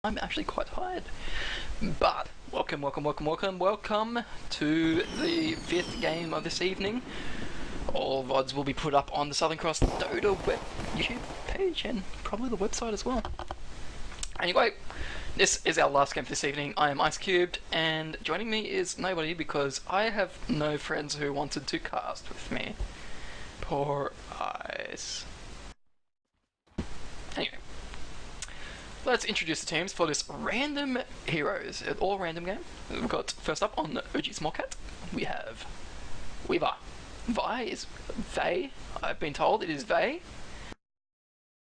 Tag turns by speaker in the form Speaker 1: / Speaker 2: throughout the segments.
Speaker 1: I'm actually quite tired. But welcome to the 5th game of this evening. All VODs will be put up on the Southern Cross Dota YouTube page and probably the website as well. Anyway, this is our last game for this evening. I am Ice Cubed, and joining me is nobody because I have no friends who wanted to cast with me. Poor Ice. Anyway, let's introduce the teams for this random heroes, an all random game. We've got first up on the OG Small Cat, we have Weaver. Vi is Vey, I've been told it is Vey.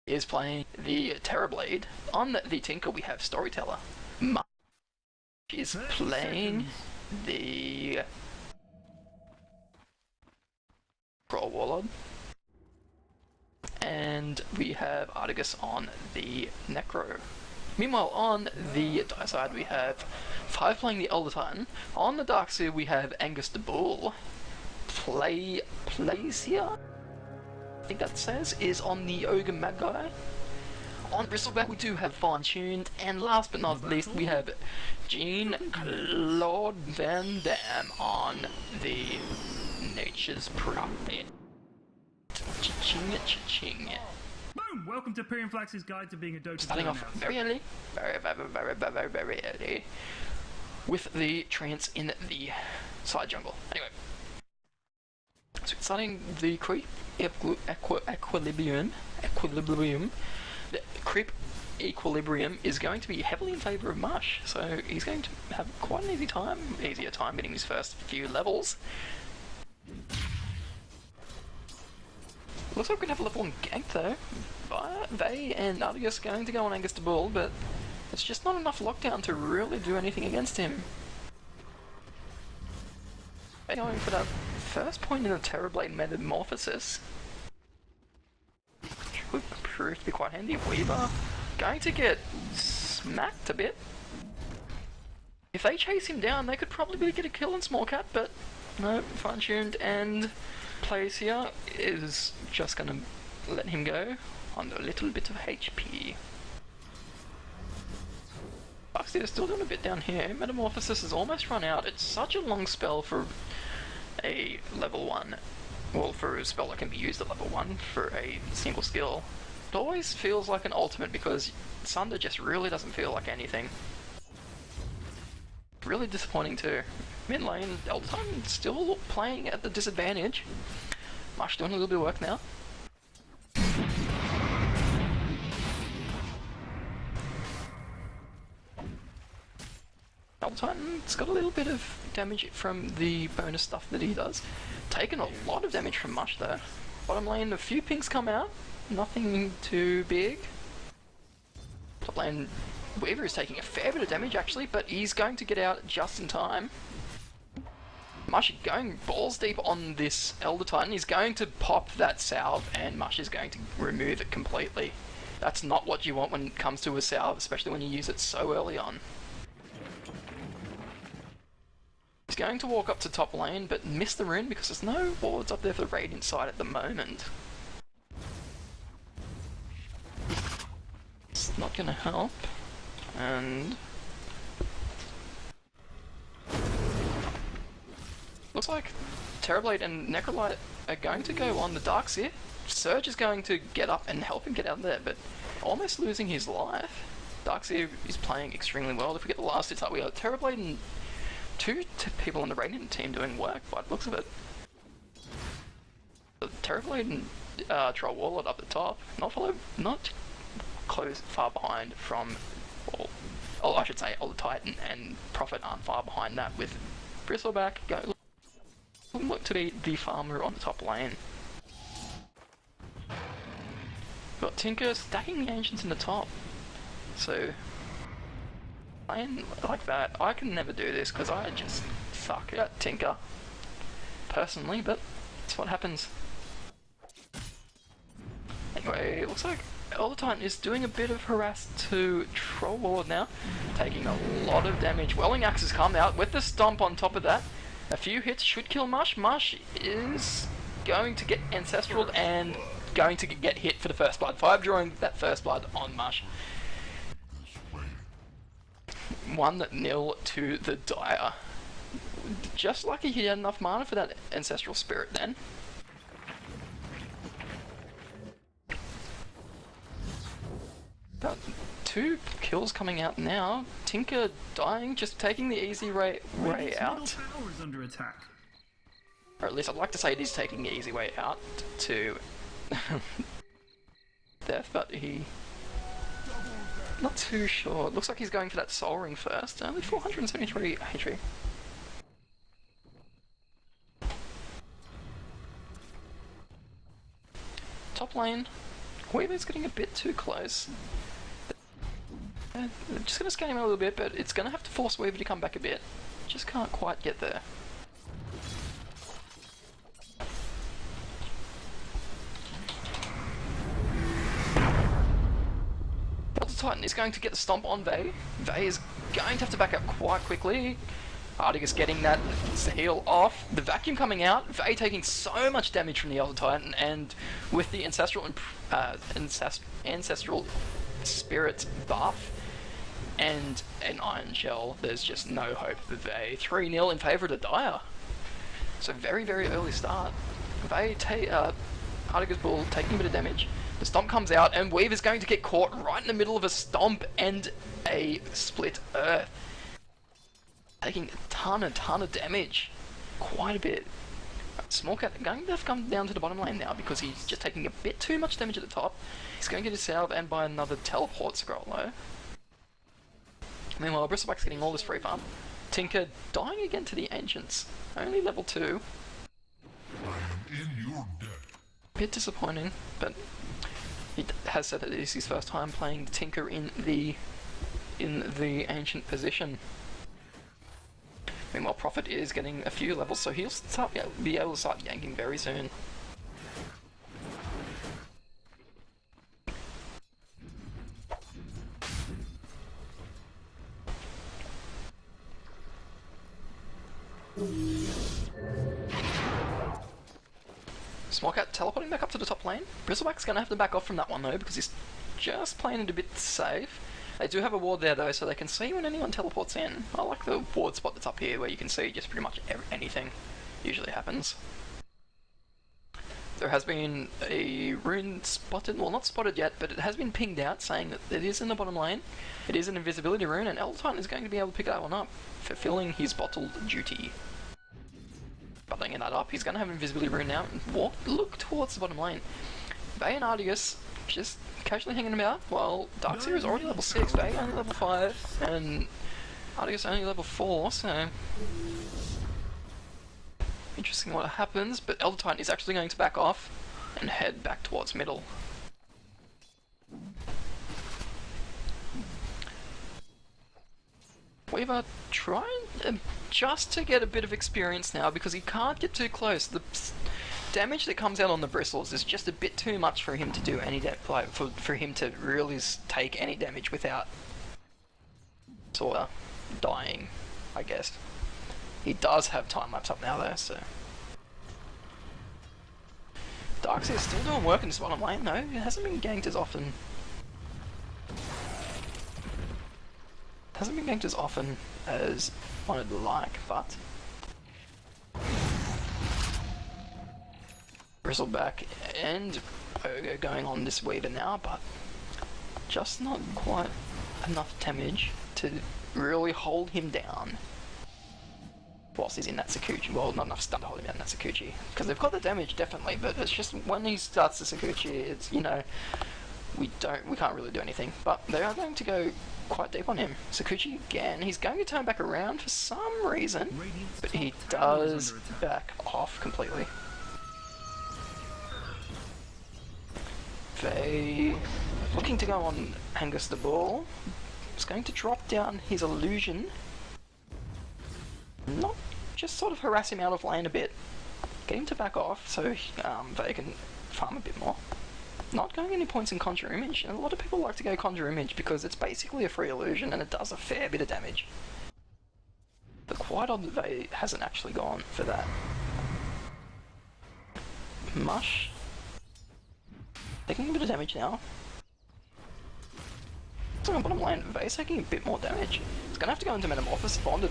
Speaker 1: Is playing the Terrorblade. On the Tinker we have Storyteller. Mush is playing the Brawl Warlord. And we have Artigus on the Necro. Meanwhile, on the dark side we have Five playing the Elder Titan. On the dark side we have Angus the Bull. Plasia, I think that says, is on the Ogre Magi. On Bristleback we do have Fine Tuned, and last but not least we have Jean-Claude Van Damme on the Nature's Prophet. Cha-ching, cha-ching.
Speaker 2: Boom! Welcome to PlaYsiA's Guide to Being a Dota.
Speaker 1: Starting off very early, very early, with the Trance in the side jungle. Anyway, so starting the creep equilibrium. The creep equilibrium is going to be heavily in favour of Mush, so he's going to have quite an easier time getting his first few levels. Looks like we're going to have a level 1 gank though. Vey and Artigus going to go on Angus the Bull, but it's just not enough lockdown to really do anything against him. They're going for that first point in the Terrorblade Metamorphosis. Would prove to be quite handy. Weaver going to get smacked a bit. If they chase him down, they could probably get a kill on Small Cat, but no, Fine Tuned and Plasia is just gonna let him go on a little bit of HP. Plasia is still doing a bit down here. Metamorphosis has almost run out. It's such a long spell for a level 1. Well, for a spell that can be used at level 1 for a single skill. It always feels like an ultimate because Sunder just really doesn't feel like anything. Really disappointing too. Mid lane, Elder Titan still playing at the disadvantage. Mush doing a little bit of work now. Elder Titan's got a little bit of damage from the bonus stuff that he does. Taken a lot of damage from Mush though. Bottom lane, a few pings come out, nothing too big. Top lane, Weaver is taking a fair bit of damage actually, but he's going to get out just in time. Mush going balls deep on this Elder Titan. He's going to pop that salve and Mush is going to remove it completely. That's not what you want when it comes to a salve, especially when you use it so early on. He's going to walk up to top lane, but miss the rune because there's no wards up there for the Radiant side at the moment. It's not going to help, and looks like Terrorblade and Necrolite are going to go on the Darkseer. Surge is going to get up and help him get out of there, but almost losing his life. Darkseer is playing extremely well. If we get the last hits up, we got Terrorblade and two people on the Radiant team doing work by the looks of it. The Terrorblade and Troll Warlord up the top, not close, far behind from, well, I should say Elder Titan and Prophet aren't far behind that, with Bristleback look to be the farmer on the top lane. Got Tinker stacking the Ancients in the top, so playing like that, I can never do this because I just suck at Tinker, personally, but that's what happens. Anyway, it looks like Elder Titan is doing a bit of harass to Troll Warlord now, taking a lot of damage. Welling Axe has come out with the stomp on top of that. A few hits should kill Mush. Mush is going to get Ancestral and going to get hit for the first blood. 5 drawing that first blood on Mush. 1-0 to the Dire. Just lucky he had enough mana for that Ancestral Spirit then. About 2 kills coming out now. Tinker dying, just taking the easy way out.
Speaker 2: Tower is under attack.
Speaker 1: Or at least I'd like to say it is taking the easy way out to death, but he... Not too sure. Looks like he's going for that Soul Ring first. Only 473 HP. Top lane. Weaver's getting a bit too close. Just gonna scan him a little bit, but it's gonna have to force Weaver to come back a bit. Just can't quite get there. Titan is going to get the stomp on Vey. Vey is going to have to back up quite quickly. Artigus getting that heal off. The vacuum coming out. Vey taking so much damage from the Elder Titan, and with the Ancestral Spirit buff and an Iron Shell, there's just no hope for Vey. 3-0 in favour of the Dire. So very, very early start. Vey, Artigus Bull taking a bit of damage. The stomp comes out, and Weaver's going to get caught right in the middle of a stomp and a split earth. Taking a ton of damage. Quite a bit. Smallcat going to have to come down to the bottom lane now because he's just taking a bit too much damage at the top. He's going to get his salve and buy another teleport scroll though. Meanwhile, Bristleback's getting all this free farm. Tinker dying again to the Ancients. Only level 2.
Speaker 3: I am in your debt.
Speaker 1: Bit disappointing, but he has said that it is his first time playing Tinker in the Ancient position. Meanwhile, Prophet is getting a few levels, so he'll be able to start yanking very soon. Smallcat teleporting back up to the top lane. Bristleback's gonna have to back off from that one though, because he's just playing it a bit safe. They do have a ward there though, so they can see when anyone teleports in. I like the ward spot that's up here where you can see just pretty much anything usually happens. There has been a rune spotted, well not spotted yet, but it has been pinged out saying that it is in the bottom lane. It is an invisibility rune, and Elder Titan is going to be able to pick that one up, fulfilling his bottled duty. Bottling that up, he's going to have an invisibility rune now and look towards the bottom lane. Vey and Artigus just casually hanging about, while Darkseer is already level 6, Vey only level 5, and Artigus only level 4, so... Interesting what happens, but Elder Titan is actually going to back off and head back towards middle. Weaver trying just to get a bit of experience now because he can't get too close. The damage that comes out on the bristles is just a bit too much for him to do any for him to really take any damage without sort of dying, I guess. He does have time lapse up now though, so. Darkseer is still doing work in this bottom lane though. It hasn't been ganked as often. Hasn't been ganked as often as one would like, but Bristleback and Ogre going on this Weaver now, but just not quite enough damage to really hold him down whilst he's in that Sakuchi. Well, not enough stun to hold him down in that Sakuchi, because they've got the damage definitely, but it's just when he starts the Sakuchi, it's, you know, we can't really do anything. But they are going to go quite deep on him. Sakuchi again, he's going to turn back around for some reason, but he does back off completely. Vey looking to go on Angus the Bull. He's going to drop down his illusion. Not just sort of harass him out of lane a bit. Get him to back off so Vey can farm a bit more. Not going any points in Conjure Image, and a lot of people like to go Conjure Image because it's basically a free illusion and it does a fair bit of damage. But quite odd that Vey hasn't actually gone for that. Mush taking a bit of damage now. So on bottom lane, Vay's taking a bit more damage. It's gonna have to go into Metamorphosis Bond.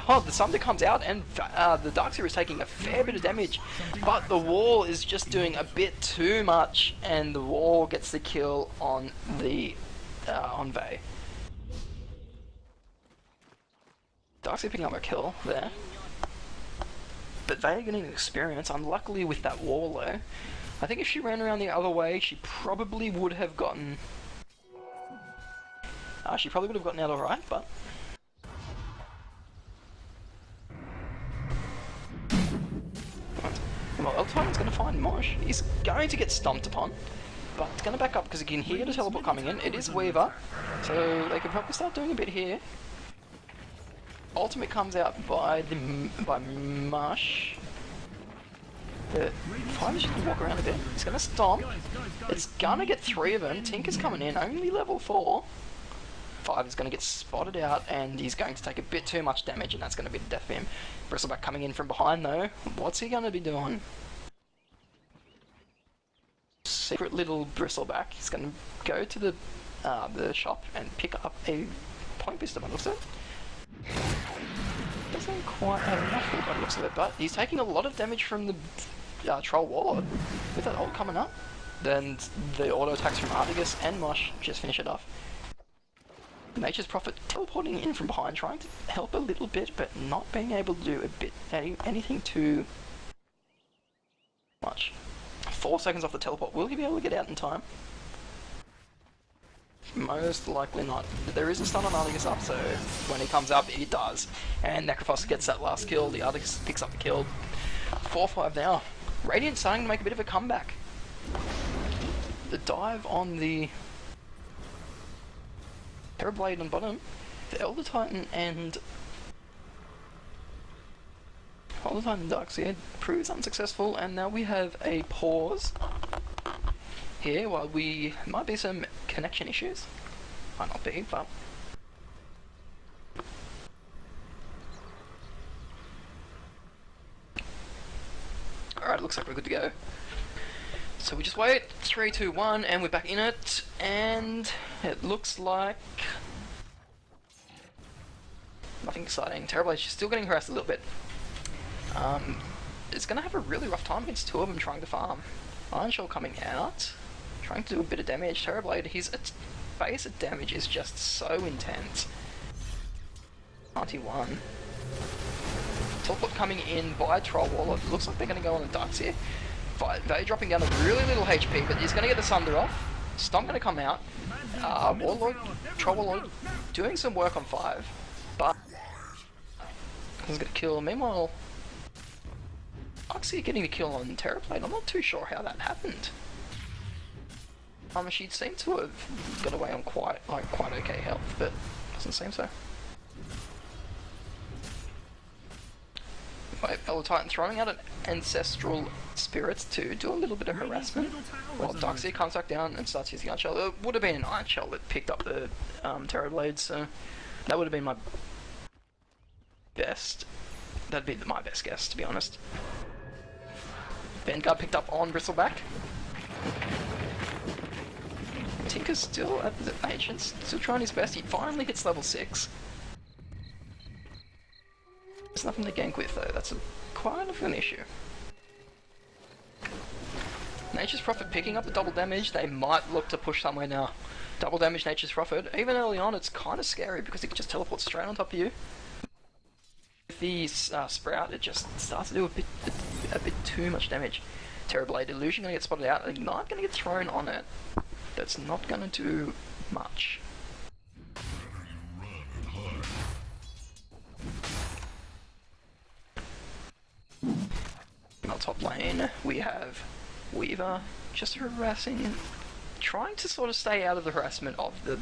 Speaker 1: Oh, the Sunder comes out and the Darkseer is taking a fair bit of damage, but the wall is just doing a bit too much, and the wall gets the kill on the on Vay. Darkseer picking up a kill there, but Vay getting experience, unluckily with that wall though. I think if she ran around the other way, she probably would have gotten out alright, but well, Eltitan's going to find Mosh. He's going to get stomped upon, but it's going to back up because he can hear the teleport coming in. It is Weaver, so they could probably start doing a bit here. Ultimate comes out by Mush. The Five should walk around a bit. He's going to stomp. It's going to get 3 of them. Tinker's coming in, only level 4. 5 is going to get spotted out, and he's going to take a bit too much damage, and that's going to be the death of him. Bristleback coming in from behind though. What's he going to be doing? Secret little Bristleback. He's going to go to the shop and pick up a point booster by the looks of it. Doesn't quite have enough by the looks of it, but he's taking a lot of damage from the Troll Warlord. With that ult coming up, then the auto attacks from Artigus and Mosh just finish it off. Nature's Prophet teleporting in from behind, trying to help a little bit, but not being able to do anything too much. 4 seconds off the teleport. Will he be able to get out in time? Most likely not. There is a stun on Artigus up, so when he comes up, he does. And Necrophos gets that last kill. The Artigus picks up the kill. 4-5 now. Radiant's starting to make a bit of a comeback. The dive on the Terrorblade on bottom, the Elder Titan and Darkseer proves unsuccessful, and now we have a pause here while we might be some connection issues. Might not be, but alright, looks like we're good to go. So we just wait, 3, 2, 1, and we're back in it, and it looks like nothing exciting. Terrorblade's still getting harassed a little bit. It's going to have a really rough time against 2 of them trying to farm. Ironshell coming out, trying to do a bit of damage. Terrorblade, his base of damage is just so intense. 91. Teleport coming in by Troll Warlord. Looks like they're going to go on the Darkseer. Vay dropping down a really little HP, but he's going to get the Sunder off. Stomp going to come out. Troll Warlord doing some work on 5, but he's going to kill. Meanwhile, Darkseer getting the kill on Terrorblade. I'm not too sure how that happened. She seemed to have got away on quite okay health, but doesn't seem so. Elder Titan throwing out an Ancestral Spirits to do a little bit of harassment, while Darkseer comes back down and starts using Iron Shell. It would have been an Iron Shell that picked up the Terrorblade, so that would have been my best. That'd be my best guess, to be honest. Vanguard picked up on Bristleback. Tinker's still at the Ancients, still trying his best. He finally hits level 6. There's nothing to gank with though, that's quite of an issue. Nature's Prophet picking up the double damage. They might look to push somewhere now. Double damage Nature's Prophet. Even early on it's kind of scary because it just teleports straight on top of you. With the Sprout, it just starts to do a bit too much damage. Terrorblade Illusion going to get spotted out. Ignite going to get thrown on it. That's not going to do much. In our top lane, we have Weaver just harassing, trying to sort of stay out of the harassment of the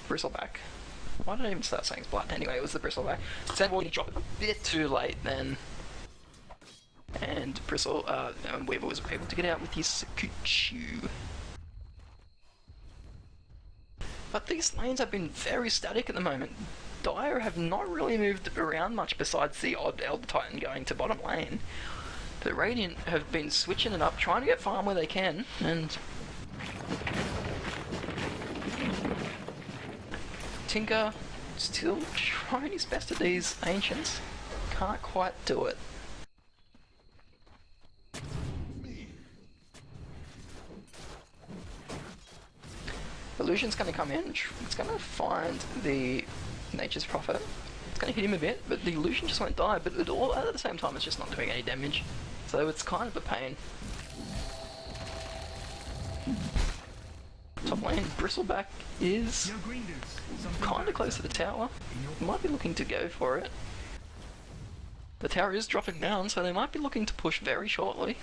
Speaker 1: Bristleback. Why did I even start saying it's blood? Anyway, it was the Bristleback. Sandwall dropped a bit too late then, and Weaver was able to get out with his Sakuchu. But these lanes have been very static at the moment. Dire have not really moved around much besides the odd Elder Titan going to bottom lane. The Radiant have been switching it up, trying to get farm where they can, and Tinker still trying his best at these Ancients. Can't quite do it. Illusion's going to come in, it's going to find the Nature's Prophet. It's going to hit him a bit, but the Illusion just won't die, but at the same time it's just not doing any damage. So it's kind of a pain. Top lane, Bristleback is kind of close to the tower. Might be looking to go for it. The tower is dropping down, so they might be looking to push very shortly.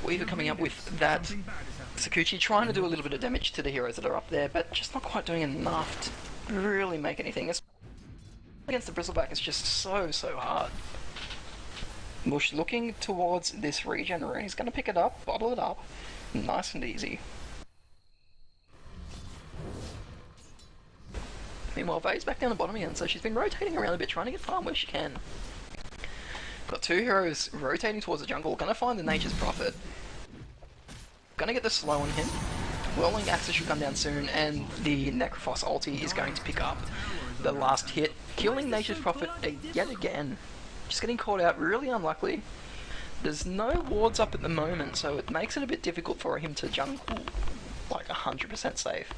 Speaker 1: Weaver coming up with that Sakuchi, trying to do a little bit of damage to the heroes that are up there, but just not quite doing enough to really make anything. Against the Bristleback, it's just so hard. Mush looking towards this regenerate, he's going to pick it up, bottle it up, nice and easy. Meanwhile, Vay's back down the bottom again, so she's been rotating around a bit, trying to get farm where she can. Got two heroes rotating towards the jungle, gonna find the Nature's Prophet. Gonna get the slow on him. Whirling Axis should come down soon, and the Necrophos ulti is going to pick up the last hit, killing Nature's Prophet yet again. Just getting caught out, really unlucky. There's no wards up at the moment, so it makes it a bit difficult for him to jungle like 100% safe.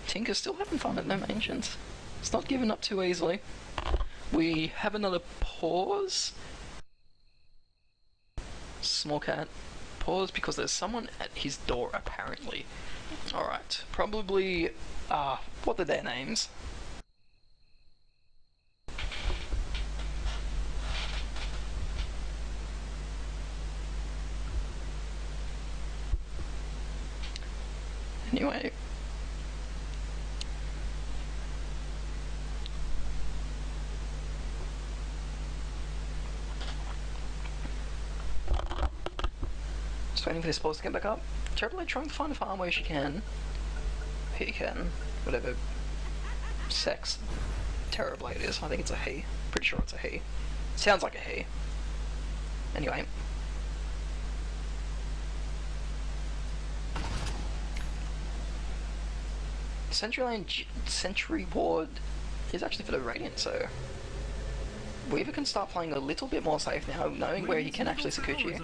Speaker 1: Tinker's still having fun at them Ancients. It's not given up too easily. We have another pause. Small cat. Pause because there's someone at his door apparently. Alright, probably, what are their names? Anyway. Just waiting for this pause to get back up. Terribly trying to find a farm where she can. He can. Whatever sex Terrorblade is. I think it's a he. Pretty sure it's a he. Sounds like a he. Anyway. Sentry Ward is actually for the Radiant, so Weaver can start playing a little bit more safe now, knowing where he can actually Sakuchi.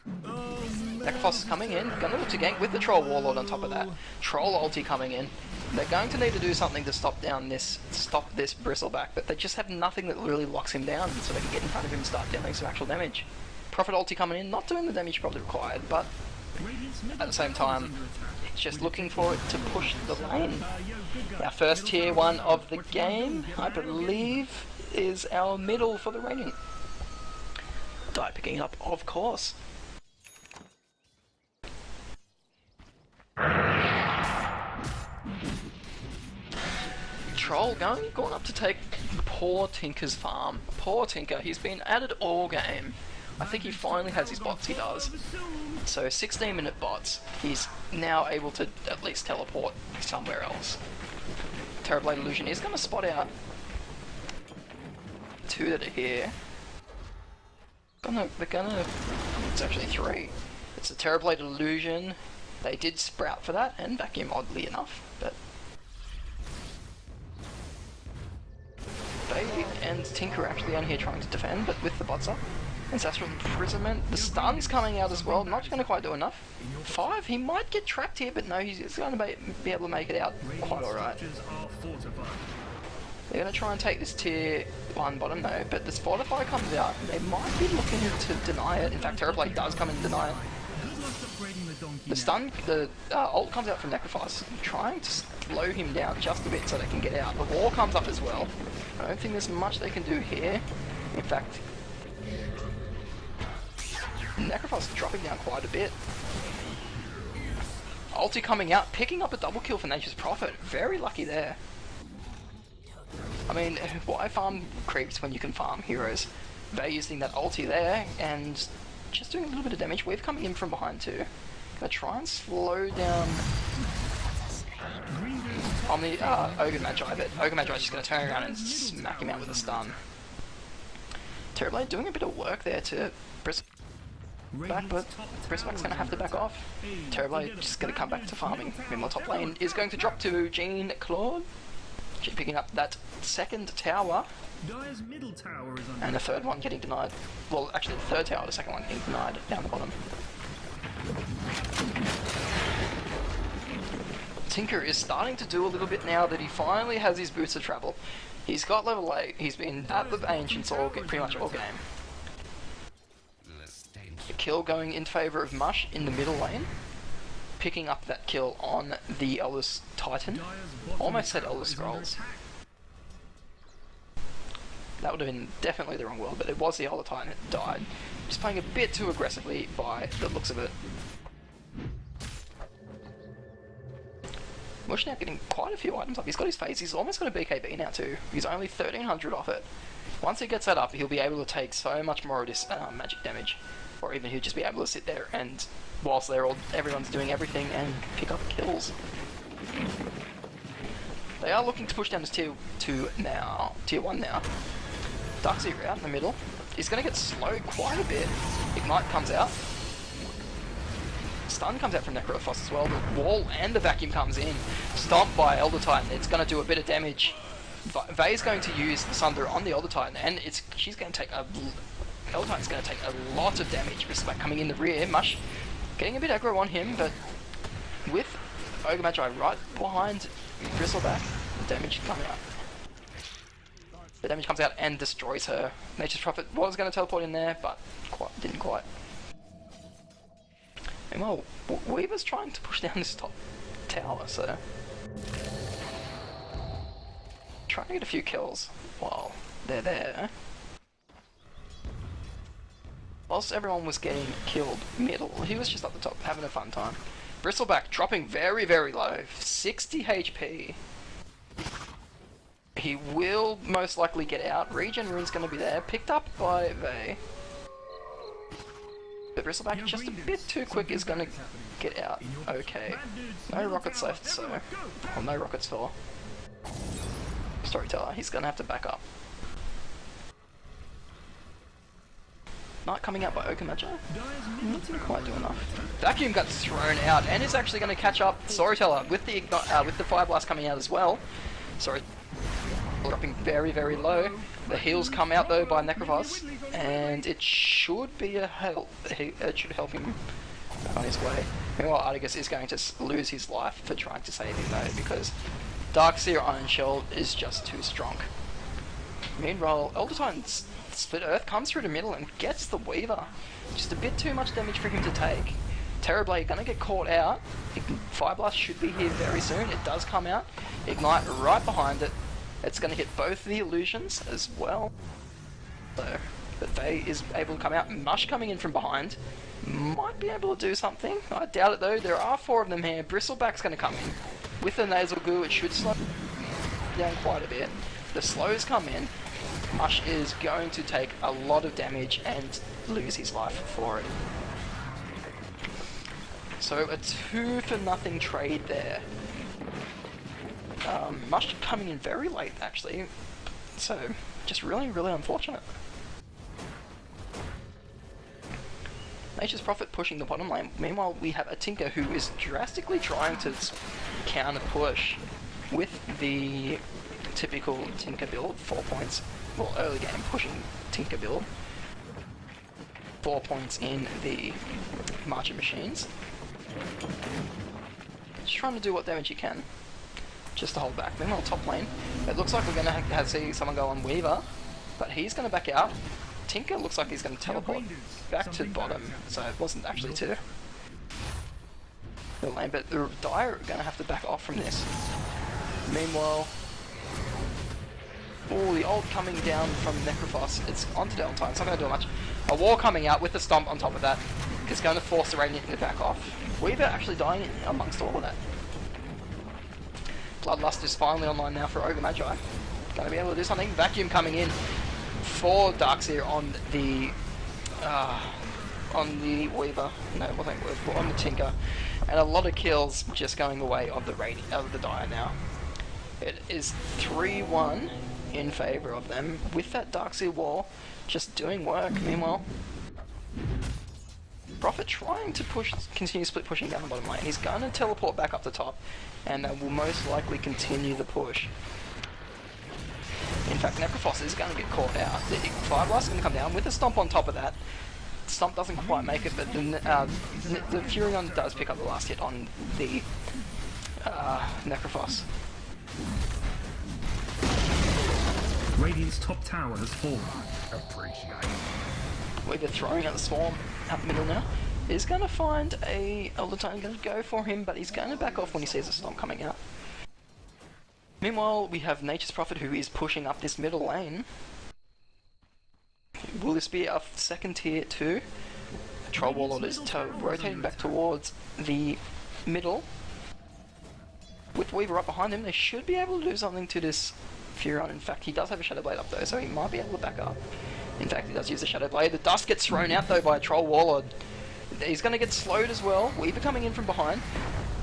Speaker 1: Necrophos is coming in, gonna look to gank with the Troll Warlord on top of that. Troll ulti coming in. They're going to need to do something to stop this Bristleback, but they just have nothing that really locks him down, so they can get in front of him and start dealing some actual damage. Prophet ulti coming in, not doing the damage probably required, but at the same time, it's just looking for it to push the lane. Our first tier 1 of the game, I believe, is our middle for the Radiant. Die picking up, of course. Troll going up to take poor Tinker's farm. Poor Tinker, he's been at it all game. I think he finally has his bots, he does. So 16-minute bots, he's now able to at least teleport somewhere else. Terrorblade Illusion is going to spot out two that are here. It's actually three. It's a Terrorblade Illusion. They did sprout for that, and vacuum oddly enough, but Bay and Tinker are actually down here trying to defend, but with the bots up. Ancestral Imprisonment, the stun's coming out as well, not going to quite do enough. 5, he might get trapped here, but no, he's going to be able to make it out quite alright. They're going to try and take this tier 1 bottom though, but this Fortify comes out, they might be looking to deny it. In fact, Terrorblade does come and deny it. The stun, the ult comes out from Necrophos, trying to slow him down just a bit so they can get out. The wall comes up as well. I don't think there's much they can do here. In fact, Necrophos is dropping down quite a bit. Ulti coming out, picking up a double kill for Nature's Prophet. Very lucky there. I mean, why farm creeps when you can farm heroes? They're using that ulti there, and just doing a little bit of damage. We're coming in from behind too. Gonna try and slow down on the Ogre Magi, but Ogre Magi is just gonna turn around and smack him out with a stun. Terrorblade doing a bit of work there to back, but Bristleback's gonna have to back off. Terrorblade just gonna come back to farming. Meanwhile, top lane is going to drop to Jean Claude. Picking up that second tower. And the third one getting denied. Well, actually the third tower, the second one getting denied down the bottom. Tinker is starting to do a little bit now that he finally has his boots of travel. He's got level 8, he's been at the Ancients pretty much all game. The kill going in favour of Mush in the middle lane. Picking up that kill on the Elder Titan. Almost said Elder Scrolls. That would have been definitely the wrong world, but it was the Elder Titan that died. Just playing a bit too aggressively by the looks of it. Mush now getting quite a few items up. He's got his phase, he's almost got a BKB now too. He's only 1300 off it. Once he gets that up, he'll be able to take so much more of this magic damage. Or even he'll just be able to sit there and, whilst everyone's doing everything, and pick up kills. They are looking to push down to tier 1 now. Darkseer out in the middle. He's going to get slowed quite a bit. Ignite comes out. Stun comes out from Necrophos as well. The wall and the vacuum comes in. Stomped by Elder Titan. It's going to do a bit of damage. Vey's going to use the Sunder on the Elder Titan, and she's going to take Elder Titan's going to take a lot of damage. Bristleback coming in the rear. Mush getting a bit aggro on him, but with Ogre Magi right behind Bristleback, the damage coming out. The damage comes out and destroys her. Nature's Prophet was going to teleport in there, but didn't quite. Meanwhile, Weaver's trying to push down this top tower, so trying to get a few kills while they're there. Whilst everyone was getting killed middle, he was just up the top having a fun time. Bristleback dropping very, very low, 60 HP. He will most likely get out. Regen Rune's going to be there, picked up by Vey. But Bristleback, just a bit too quick, is going to get out. Okay. No rockets left, so... Well, no rockets for Storyteller. He's going to have to back up. Knight coming out by Ogre Magi. Didn't quite do enough. Vacuum got thrown out, and is actually going to catch up Storyteller with the Fire Blast coming out as well. Sorry. Dropping very, very low. The heals come out though by Necrophos, and it should be a help. It should help him on his way. Meanwhile, Artigus is going to lose his life for trying to save him though, because Darkseer Iron Shell is just too strong. Meanwhile, Elder Titan's Split Earth comes through the middle and gets the Weaver. Just a bit too much damage for him to take. Terrorblade gonna get caught out. Fire Blast should be here very soon. It does come out. Ignite right behind it. It's going to hit both the illusions as well. So, but Vey is able to come out. Mush coming in from behind. Might be able to do something. I doubt it though. There are 4 of them here. Bristleback's going to come in. With the nasal goo, it should slow down quite a bit. The slows come in. Mush is going to take a lot of damage and lose his life for it. So a 2-for-0 trade there. Mush coming in very late actually, so just really, really unfortunate. Nature's Prophet pushing the bottom lane. Meanwhile, we have a Tinker who is drastically trying to counter push with the typical Tinker build, 4 points. Well, early game pushing Tinker build. 4 points in the Marcher Machines. Just trying to do what damage he can. Just to hold back. Meanwhile, top lane, it looks like we're going to see someone go on Weaver, but he's going to back out. Tinker looks like he's going to teleport back to the bottom, so it wasn't actually to the lane, but the Dire are going to have to back off from this. Meanwhile, the ult coming down from Necrophos, it's onto Deltine, it's not going to do much. A wall coming out with the stomp on top of that. is going to force the Radiant to back off. Weaver actually dying amongst all of that. Bloodlust is finally online now for Ogre Magi. Going to be able to do something. Vacuum coming in for Darkseer on the Weaver. No, it wasn't Weaver, on the Tinker. And a lot of kills just going away of the Dire now. It is 3-1 in favour of them, with that Darkseer wall just doing work. Meanwhile, Prophet trying to continue split pushing down the bottom lane. He's going to teleport back up the top, and that will most likely continue the push. In fact, Necrophos is going to get caught out. The Fire Blast is going to come down with a Stomp on top of that. Stomp doesn't quite make it, but the Furion does pick up the last hit on the Necrophos.
Speaker 2: Radiant's top tower has fallen. Appreciate.
Speaker 1: Weaver throwing out the Swarm out the middle now. He's going to find a Eldertone, going to go for him, but he's going to back off when he sees a Stomp coming out. Meanwhile, we have Nature's Prophet, who is pushing up this middle lane. Will this be our second tier 2? Troll Warlord is rotating back towards the middle. With Weaver up behind him, they should be able to do something to this Furion. In fact, he does have a Shadow Blade up though, so he might be able to back up. In fact, he does use the Shadow Blade. The dust gets thrown out though by a Troll Warlord. He's going to get slowed as well. Weaver coming in from behind.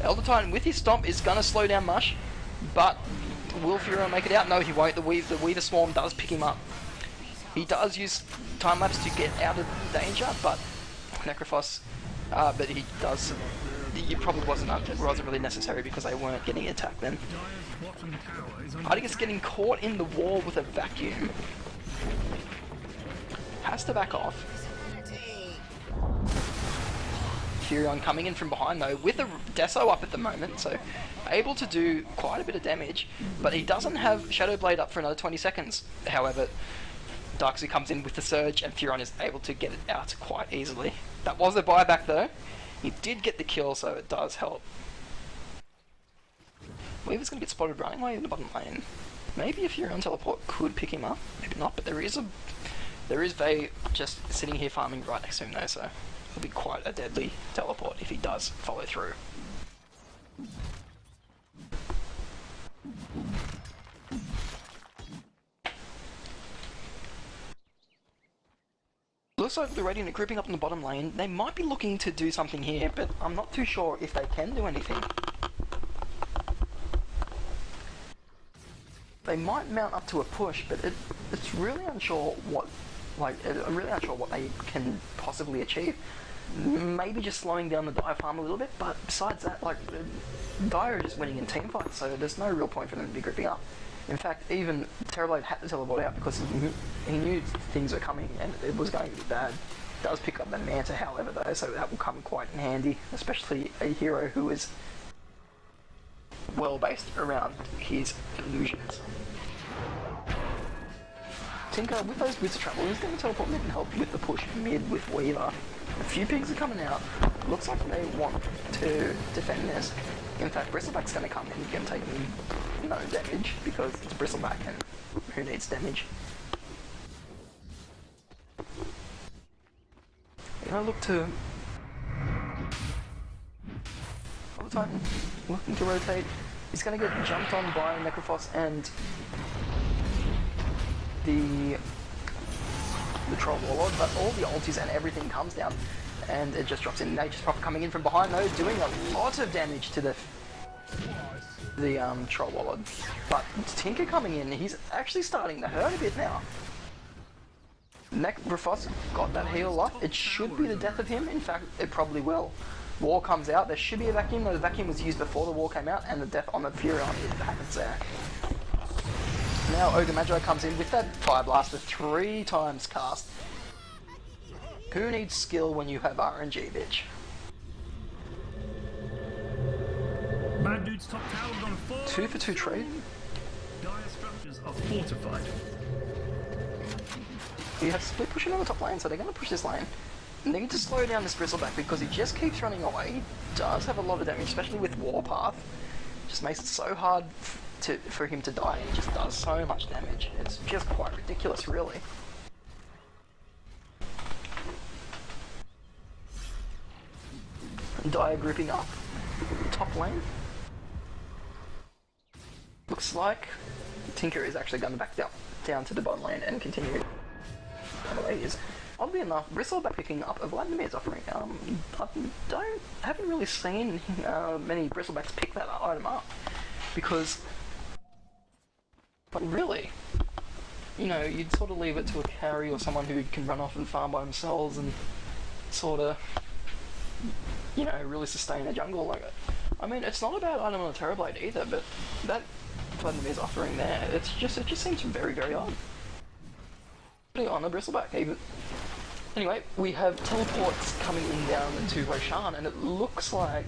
Speaker 1: Elder Titan with his Stomp is going to slow down Mush, but will Furion make it out? No, he won't. The Weaver Swarm does pick him up. He does use time lapse to get out of danger, but Necrophos, but he does. It probably wasn't really necessary because they weren't getting attacked then. Artigus getting caught in the wall with a vacuum. Has to back off. Furion coming in from behind though, with a Deso up at the moment, so able to do quite a bit of damage, but he doesn't have Shadow Blade up for another 20 seconds. However, Darkseer comes in with the Surge and Furion is able to get it out quite easily. That was a buyback though. He did get the kill, so it does help. Weaver's going to get spotted running away in the bottom lane. Maybe a Furion teleport could pick him up, maybe not, but there is Vey just sitting here farming right next to him though, so it'll be quite a deadly teleport if he does follow through. Looks like the Radiant are grouping up in the bottom lane. They might be looking to do something here, but I'm not too sure if they can do anything. They might mount up to a push, but it's really unsure what, I'm really unsure what they can possibly achieve. Maybe just slowing down the Dire farm a little bit, but besides that, Dire are just winning in team fights, so there's no real point for them to be grouping up. In fact, even Terrorblade had to teleport out because he knew things were coming and it was going to be bad. Does pick up the Manta, however, though, so that will come quite in handy, especially a hero who is well based around his illusions. Tinker, with those boots of trouble, he's going to teleport mid and help with the push mid with Weaver. A few pigs are coming out. Looks like they want to defend this. In fact, Bristleback's going to come in and take no damage because it's Bristleback and who needs damage. You know, look to... All the time, looking to rotate. He's going to get jumped on by Necrophos and the Troll Warlord, but all the ultis and everything comes down and it just drops in. Nature's Prophet coming in from behind though, doing a lot of damage to the Troll Warlord. But Tinker coming in, he's actually starting to hurt a bit now. Necrophos got that heal off. It should be the death of him. In fact, it probably will. War comes out. There should be a vacuum, though the vacuum was used before the war came out, and the death on the Furion happens there. Now Ogre Magi comes in with that Fire Blaster 3 times cast. Who needs skill when you have RNG, bitch?
Speaker 2: Bad Dude's top tower gonna fall.
Speaker 1: 2 for 2 trade.
Speaker 2: Dire structures are fortified.
Speaker 1: You have split pushing on the top lane, so they're going to push this lane. They need to slow down this Bristleback because he just keeps running away. He does have a lot of damage, especially with Warpath. Just makes it so hard for him to die. He just does so much damage. It's just quite ridiculous, really. Dire grouping up top lane. Looks like Tinker is actually going to back down to the bottom lane and continue. Oddly enough, Bristleback picking up a Vladimir's offering. I haven't really seen many Bristlebacks pick that item up because, but really, you know, you'd sort of leave it to a carry or someone who can run off and farm by themselves and sort of, you know, really sustain a jungle like it. I mean, it's not a bad item on a Terrorblade either, but that Vladimir's offering there, it just seems very, very odd. On a Bristleback even. Anyway, we have teleports coming in down to Roshan, and it looks like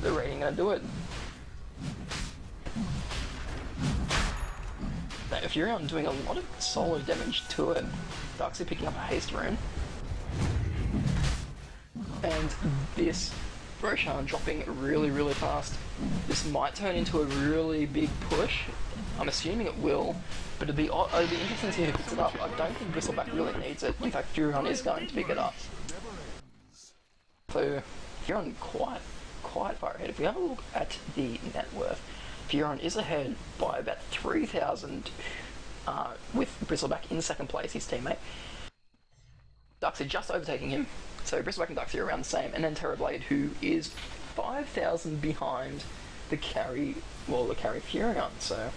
Speaker 1: the raiding gonna do it. Now, if you're out doing a lot of solo damage to it, Darkseid picking up a haste rune, and this Roshan dropping really, really fast. This might turn into a really big push. I'm assuming it will, but it'd be interesting to see who picks it up. I don't think Bristleback really needs it. In fact, Furion is going to pick it up. So, Furion quite far ahead. If we have a look at the net worth, Furion is ahead by about 3,000 with Bristleback in second place, his teammate. Darkseid just overtaking him. So Bristleback and Darkseid are around the same, and then Terrorblade, who is 5,000 behind the carry Furion, so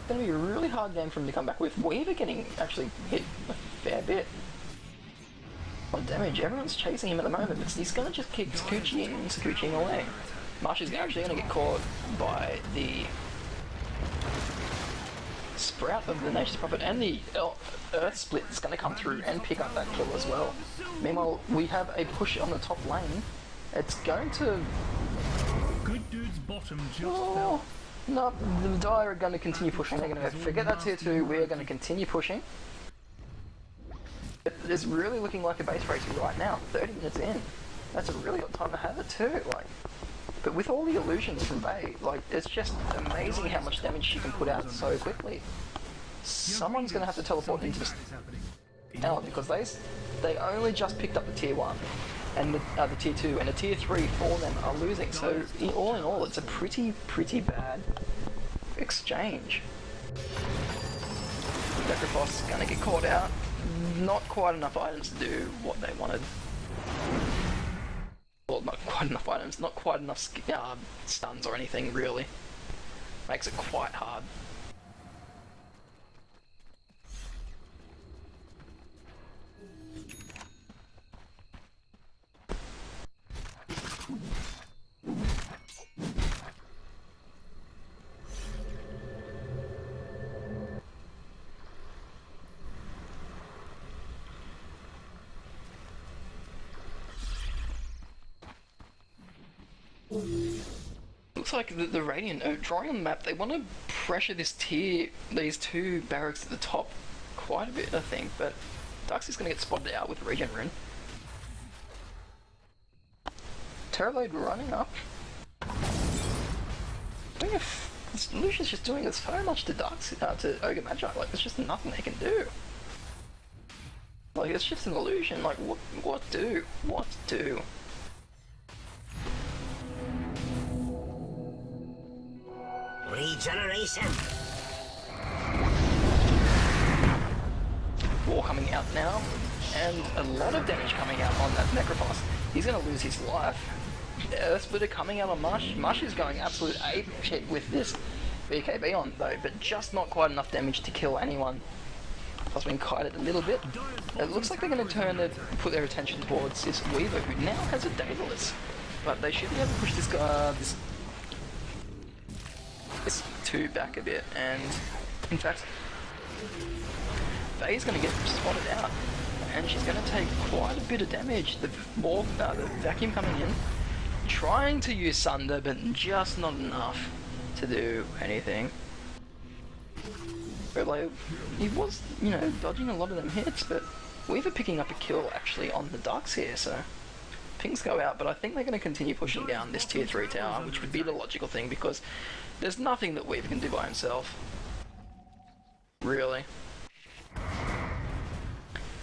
Speaker 1: gonna be a really hard game for him to come back with. Weaver getting actually hit a fair bit on damage. Everyone's chasing him at the moment, but he's gonna just keep scooching away. Marsh is actually gonna get caught by the Sprout of the Nature's Prophet, and the Earth Split is going to come through and pick up that kill as well. Meanwhile, we have a push on the top lane. It's going to...
Speaker 2: Good dude's bottom just fell.
Speaker 1: No, the Dire are going to continue pushing. They're going to forget that tier 2. We are going to continue pushing. It's really looking like a base race right now. 30 minutes in. That's a really good time to have it too. Like, but with all the illusions from Bay, like, it's just amazing how much damage she can put out so quickly. Someone's going to have to teleport into this now because they only just picked up the tier 1 and the tier 2, and the tier 3 for them are losing. So all in all, it's a pretty bad exchange. Necrophos going to get caught out. Not quite enough items to do what they wanted. Well, not quite enough items, not quite enough stuns or anything, really. Makes it quite hard. Looks like the Radiant, drawing on the map, they want to pressure these two barracks at the top quite a bit, I think, but Darkseid's going to get spotted out with Regen Rune. Terrorblade running up. Lucian's just doing so much to Darkseid, to Ogre Magi, like there's just nothing they can do. Like, it's just an illusion, like what do?
Speaker 4: Regeneration.
Speaker 1: War coming out now, and a lot of damage coming out on that Necrophos. He's going to lose his life. Earth Splitter coming out on Mush. Mush is going absolute ape shit with this BKB on though, but just not quite enough damage to kill anyone. Plus been kited a little bit. It looks like they're going to put their attention towards this Weaver, who now has a Daedalus. But they should be able to push this guy, this 2 back a bit, and in fact, Faye's going to get spotted out, and she's going to take quite a bit of damage. The vacuum coming in, trying to use Sunder, but just not enough to do anything. But like, he was, you know, dodging a lot of them hits, but Weaver picking up a kill actually on the Ducks here, so pings go out, but I think they're going to continue pushing down this tier 3 tower, which would be the logical thing, because there's nothing that Weaver can do by himself. Really.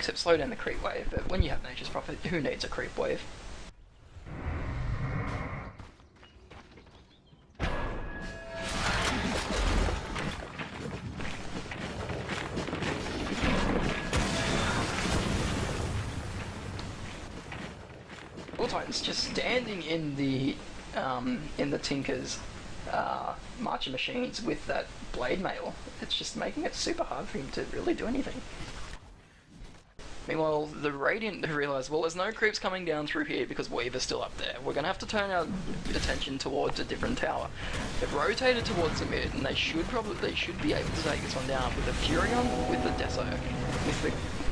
Speaker 1: except slow down the creep wave, but when you have Nature's Prophet, who needs a creep wave? All Titans just standing in the Tinker's Marching Machines with that blade mail. It's just making it super hard for him to really do anything. Meanwhile, the Radiant have realised, well, there's no creeps coming down through here because Weaver's still up there. We're going to have to turn our attention towards a different tower. They've rotated towards the mid, and they should be able to take this one down with the Furion, with the Deso, with the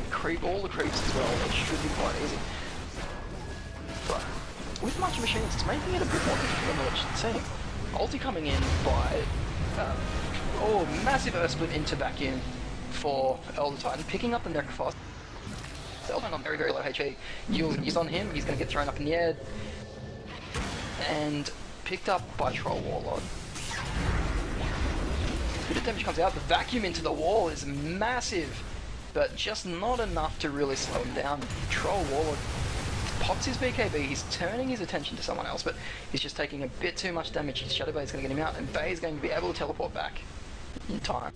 Speaker 1: creep, all the creeps as well. It should be quite easy. But with Marching Machines, it's making it a bit more difficult than what it should seem. Ulti coming in by massive Earth Split into Vacuum for Elder Titan, picking up the Necrophos. Elder Titan on very, very low HP. He's on him, he's going to get thrown up in the air. And picked up by Troll Warlord. Bit of damage comes out, the Vacuum into the wall is massive, but just not enough to really slow him down. Troll Warlord pops his BKB, he's turning his attention to someone else, but he's just taking a bit too much damage. His Shadow Blade is going to get him out, and Bay is going to be able to teleport back in time.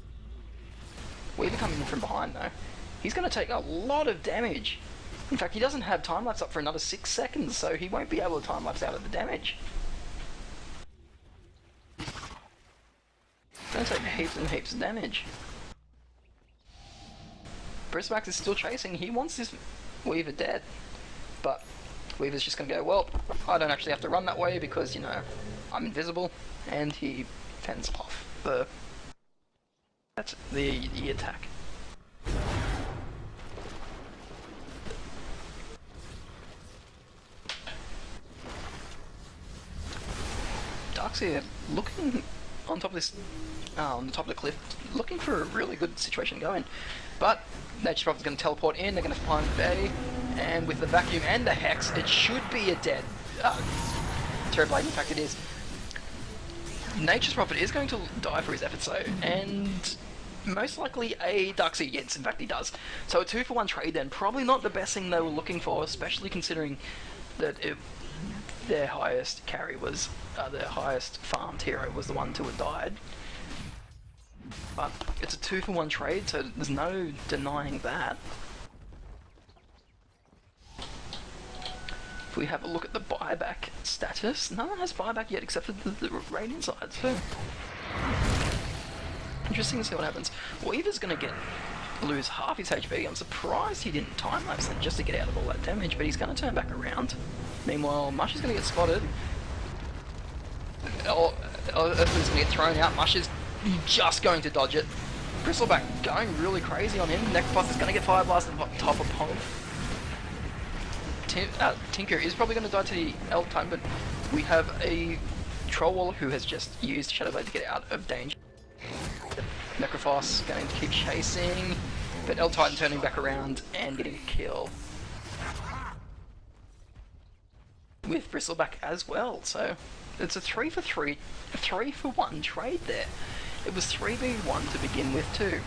Speaker 1: Weaver coming in from behind though. He's going to take a lot of damage. In fact, he doesn't have time-lapse up for another 6 seconds, so he won't be able to time-lapse out of the damage. Going to take heaps and heaps of damage. Bristmax is still chasing, he wants this Weaver dead. But Weaver's just going to go, well, I don't actually have to run that way because, you know, I'm invisible, and he fends off that's the attack. Darkseer looking on top of this, on the top of the cliff, looking for a really good situation going, but Nature's Prophet's going to teleport in, they're going to find Bay, and with the Vacuum and the Hex, it should be a dead Terrorblade. In fact, it is. Nature's Prophet is going to die for his efforts though, and most likely a Darkseer, yes, in fact he does. So a 2-for-1 trade then, probably not the best thing they were looking for, especially considering that their highest carry was, their highest farmed hero was the one to have died. But it's a 2-for-1 trade, so there's no denying that. If we have a look at the buyback status, no one has buyback yet except for the Radiant side, so interesting to see what happens. Weaver's going to lose half his HP. I'm surprised he didn't time-lapse then just to get out of all that damage, but he's going to turn back around. Meanwhile, Mush is going to get spotted. Earthman's going to get thrown out. Mush is just going to dodge it. Bristleback going really crazy on him. Necrophos is going to get Fire Blasted on top of Pong. Tinker is probably going to die to the Elder Titan, but we have a Troll Waller who has just used Shadow Blade to get out of danger. Necrophos going to keep chasing, but Elder Titan turning back around and getting a kill. With Bristleback as well, so it's a 3-for-3, a 3-for-1 trade there. It was 3v1 to begin with too.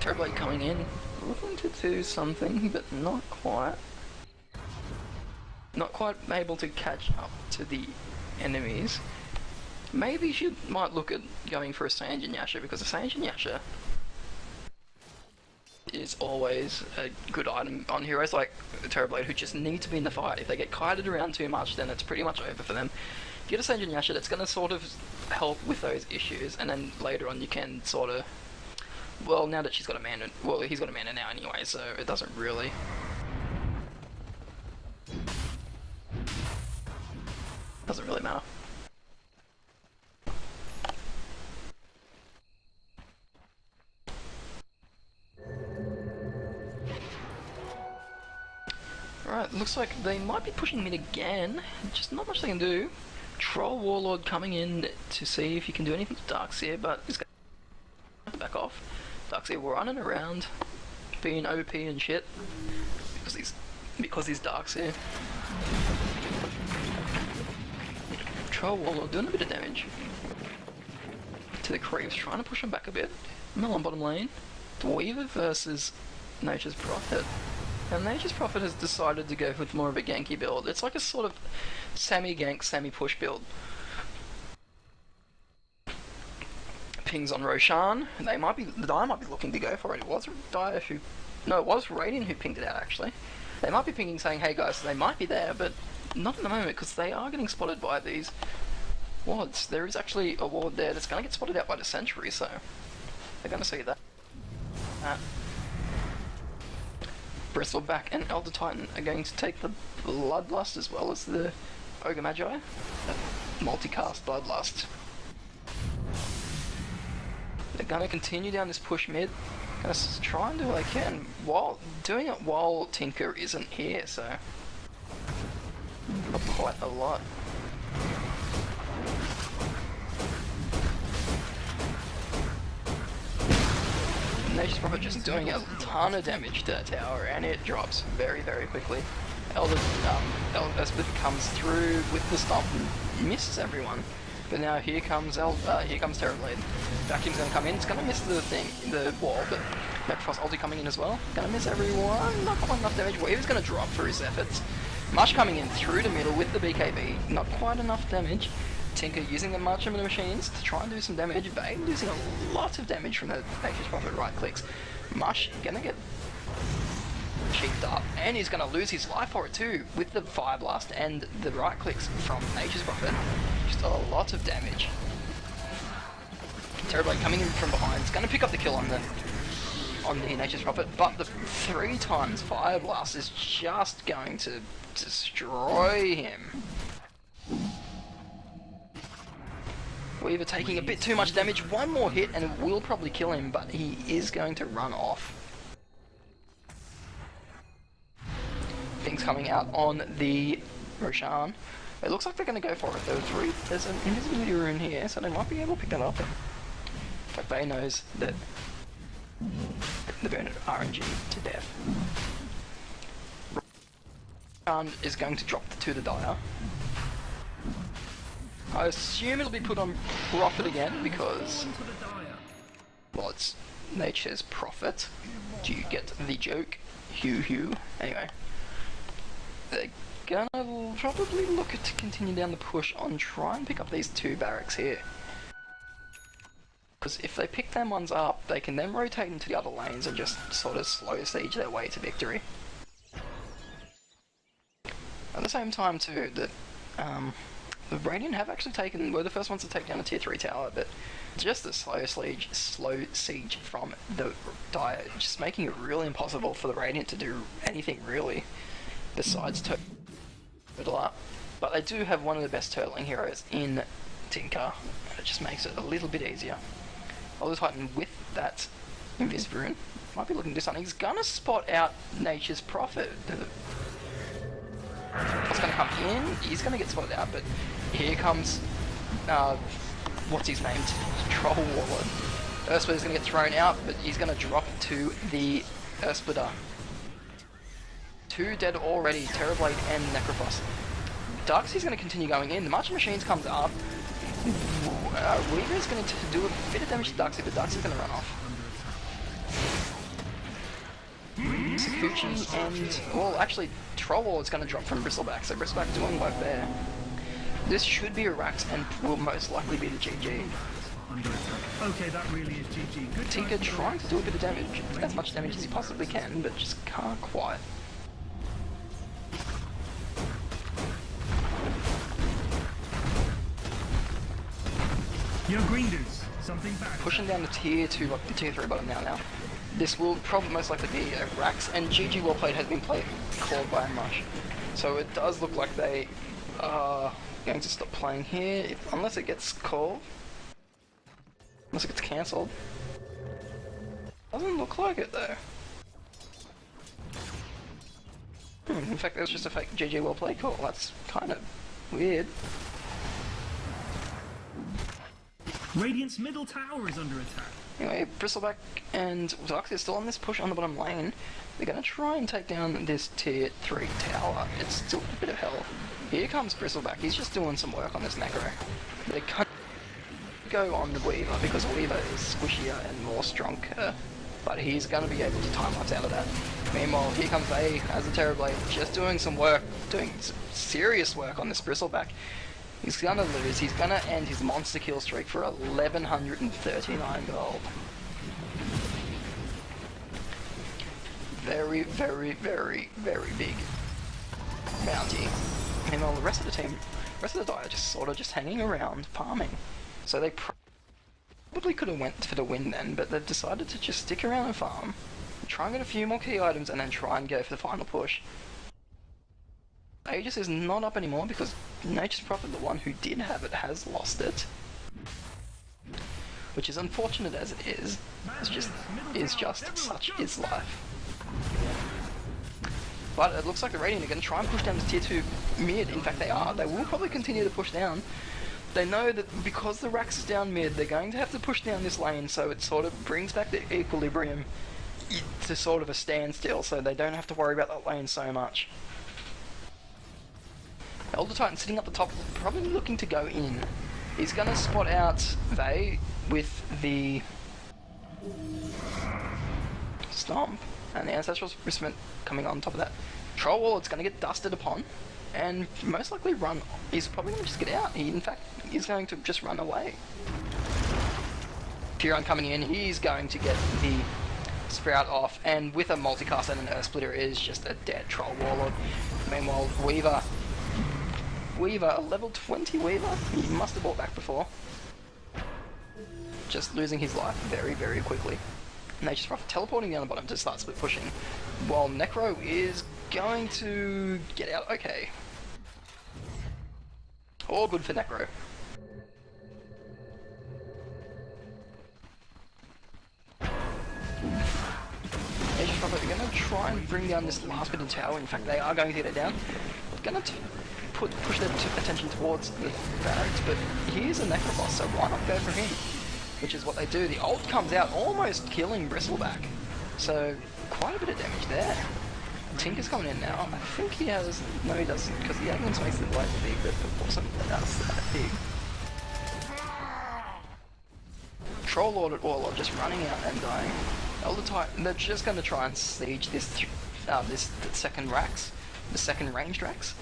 Speaker 1: Terrorblade coming in, looking to do something, but not quite. Not quite able to catch up to the enemies. Maybe she might look at going for a Sanjin Yasha, because a Sanjin Yasha is always a good item on heroes like Terrorblade who just need to be in the fight. If they get kited around too much, then it's pretty much over for them. If you get a Sanjin Yasha, that's going to sort of help with those issues, and then later on you can sort of, well, now that she's got a mana, well, he's got a mana now anyway, so it doesn't really matter. Alright, looks like they might be pushing mid again, just not much they can do. Troll Warlord coming in to see if he can do anything to Darkseer, but he's going to back off. Darkseer running around, being OP and shit, because he's Darkseer. Troll Warlord doing a bit of damage to the creeps, trying to push him back a bit. Mel on bottom lane, Weaver versus Nature's Prophet. And Nature's Prophet has decided to go with more of a ganky build. It's like a sort of semi-gank, semi-push build. Pings on Roshan. The Dire might be looking to go for it. It was Dire who... No, it was Radiant who pinged it out, actually. They might be pinging saying, hey guys, so they might be there, but not at the moment, because they are getting spotted by these wards. There is actually a ward there that's going to get spotted out by the Sentry, so they're going to see that. Bristleback and Elder Titan are going to take the Bloodlust as well as the Ogre Magi. Multicast Bloodlust. They're going to continue down this push mid. Going to try and do what they can while doing it while Tinker isn't here, so not quite a lot. Nature's Prophet just doing a ton of damage to that tower, and it drops very, very quickly. Elder Split comes through with the stomp and misses everyone. But now here comes Terrorblade. Vacuum's gonna come in, it's gonna miss the wall, but Necrophos ulti coming in as well. Gonna miss everyone, not quite enough damage. Weaver's gonna drop for his efforts. Mush coming in through the middle with the BKB, not quite enough damage. Tinker using the March of the Machines to try and do some damage. Vayne losing a lot of damage from the Nature's Prophet right clicks. Mush gonna get cheeked up, and he's gonna lose his life for it too, with the Fire Blast and the right clicks from Nature's Prophet. Just a lot of damage. Terrorblade coming in from behind, it's gonna pick up the kill on the Nature's Prophet, but the 3 times Fire Blast is just going to destroy him. Weaver taking a bit too much damage, one more hit and it will probably kill him, but he is going to run off. Things coming out on the Roshan. It looks like they're going to go for it. There's an invisibility rune here, so they might be able to pick that up. But Vayne knows that they're going to RNG to death. Roshan is going to drop to the Dire. I assume it'll be put on Prophet again because, well, it's Nature's Prophet. Do you get the joke? Hugh. Anyway, they're gonna probably look to continue down the push on try and pick up these 2 barracks here. Because if they pick them ones up, they can then rotate into the other lanes and just sort of slow siege their way to victory. At the same time too, that the Radiant have actually were the first ones to take down a tier 3 tower, but just the slow siege from the Dire, just making it really impossible for the Radiant to do anything really, besides turtle up. But they do have one of the best turtling heroes in Tinker, and it just makes it a little bit easier. Elder Titan with that Invis rune might be looking to do something. He's gonna spot out Nature's Prophet. What's going to come in? He's going to get spotted out, but here comes, what's his name? Troll Warlord. Earthsplitter's going to get thrown out, but he's going to drop to the Earthsplitter. 2 dead already, Terrorblade and Necrophos. Darkseid's going to continue going in. The March of Machines comes up. Weaver's going to do a bit of damage to Darkseid, but Darkseid's going to run off. Sakuchi and, well, actually Troll Warlord's going to drop from Bristleback, so Bristleback doing work there. This should be a Rax and will most likely be the GG.
Speaker 2: Okay, that really is GG. Good
Speaker 1: Tinker trying to do a bit of damage, as much damage as he possibly can, but just can't quite.
Speaker 2: Yo, green dudes, something back.
Speaker 1: Pushing down the tier 2, the tier 3 bottom now. This will probably most likely be a Rax, and GG well played has been called by Mush. So it does look like they are going to stop playing here, unless it gets called. Unless it gets cancelled. Doesn't look like it though. In fact, there's just a fake GG well played call. That's kind of weird.
Speaker 2: Radiant's middle tower is under attack.
Speaker 1: Anyway, Bristleback and Darkseid are still on this push on the bottom lane. They're going to try and take down this tier 3 tower. It's still a bit of hell. Here comes Bristleback. He's just doing some work on this Necro. They can't go on the Weaver because Weaver is squishier and more stronger but he's going to be able to time-lapse out of that. Meanwhile, here comes A as a Terrorblade, just doing some work, doing some serious work on this Bristleback. He's going to lose, he's going to end his monster kill streak for 1139 gold. Very, very, very, very big bounty. Meanwhile, the rest of the team, the rest of the die are just sort of just hanging around, farming. So they probably could have went for the win then, but they've decided to just stick around and farm, try and get a few more key items, and then try and go for the final push. Aegis is not up anymore because Nature's Prophet, the one who did have it, has lost it. Which is unfortunate as it is. It's just such is life. But it looks like the Radiant are going to try and push down to tier 2 mid. In fact, they are. They will probably continue to push down. They know that because the Rax is down mid, they're going to have to push down this lane, so it sort of brings back the equilibrium to sort of a standstill, so they don't have to worry about that lane so much. Elder Titan sitting up the top, probably looking to go in. He's going to spot out Vey with the Stomp, and the Ancestral Wristment coming on top of that. Troll Wall, it's going to get dusted upon, and most likely run. He's probably going to just get out. He, in fact, is going to just run away. Piran coming in, he's going to get the Sprout off, and with a multicast and an Earth Splitter is just a dead Troll Warlord. Meanwhile, Weaver, a level 20 Weaver, he must have bought back before. Just losing his life very, very quickly. Nature's Prophet teleporting down the bottom to start split pushing, while Necro is going to get out okay. All good for Necro. Nature's Prophet are going to try and bring down this last bit of tower. In fact, they are going to get it down. Going to push their attention towards the barracks, but here's a Necroboss, so why not go for him? Which is what they do. The ult comes out, almost killing Bristleback. So, quite a bit of damage there. Tinker's coming in now. I think he has... No, he doesn't, because the Agnes makes the blade big, but it wasn't that big. Troll Lord at Warlord just running out and dying. Elder Titan, they're just going to try and siege this second Rax. The second ranged Rax.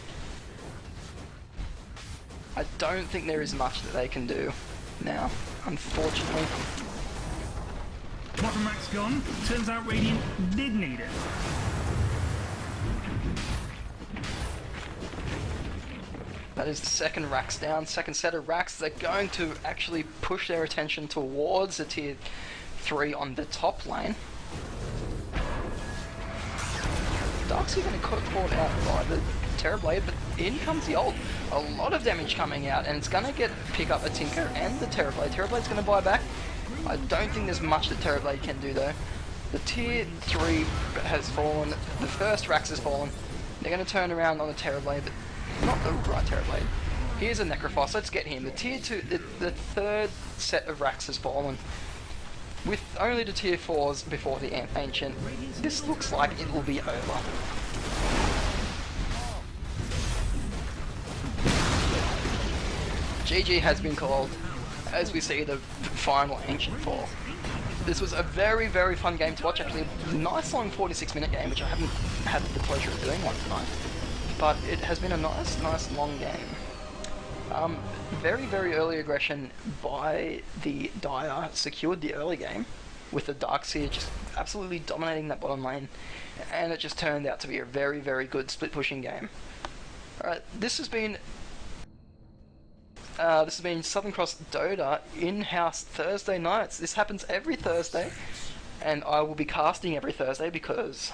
Speaker 1: I don't think there is much that they can do now, unfortunately.
Speaker 2: Bottom rack's gone. Turns out Radiant did need it.
Speaker 1: That is the second Rax down, second set of Rax. They're going to actually push their attention towards the tier 3 on the top lane. Dark's even caught out by the Terrorblade, but in comes the ult. A lot of damage coming out, and it's going to pick up a Tinker and the Terrorblade. Terrorblade's going to buy back. I don't think there's much that Terrorblade can do though. The tier 3 has fallen, the first Rax has fallen. They're going to turn around on the Terrorblade, but not the right Terrorblade. Here's a Necrophos, let's get him. The tier 2, the third set of Rax has fallen. With only the tier 4s before the Ancient, this looks like it will be over. GG has been called as we see the final Ancient fall. This was a very, very fun game to watch, actually. A nice long 46-minute game, which I haven't had the pleasure of doing one tonight. But it has been a nice long game. Very, very early aggression by the Dire secured the early game, with the Darkseer just absolutely dominating that bottom lane, and it just turned out to be a very, very good split pushing game. Alright, this has been Southern Cross Dota in-house Thursday nights. This happens every Thursday, and I will be casting every Thursday because,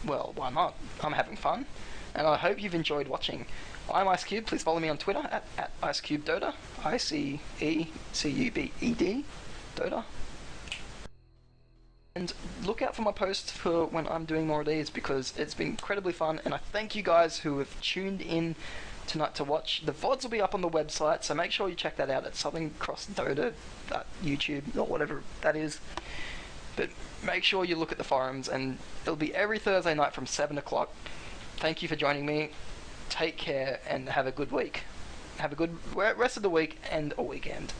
Speaker 1: well, why not? I'm having fun, and I hope you've enjoyed watching. I'm IceCube. Please follow me on Twitter at IceCubeDota, ICECUBED Dota. And look out for my posts for when I'm doing more of these, because it's been incredibly fun, and I thank you guys who have tuned in tonight to watch. The VODs will be up on the website, so make sure you check that out at Southern Cross Dota, YouTube, or whatever that is. But make sure you look at the forums, and it'll be every Thursday night from 7 o'clock. Thank you for joining me. Take care, and have a good week. Have a good rest of the week and a weekend.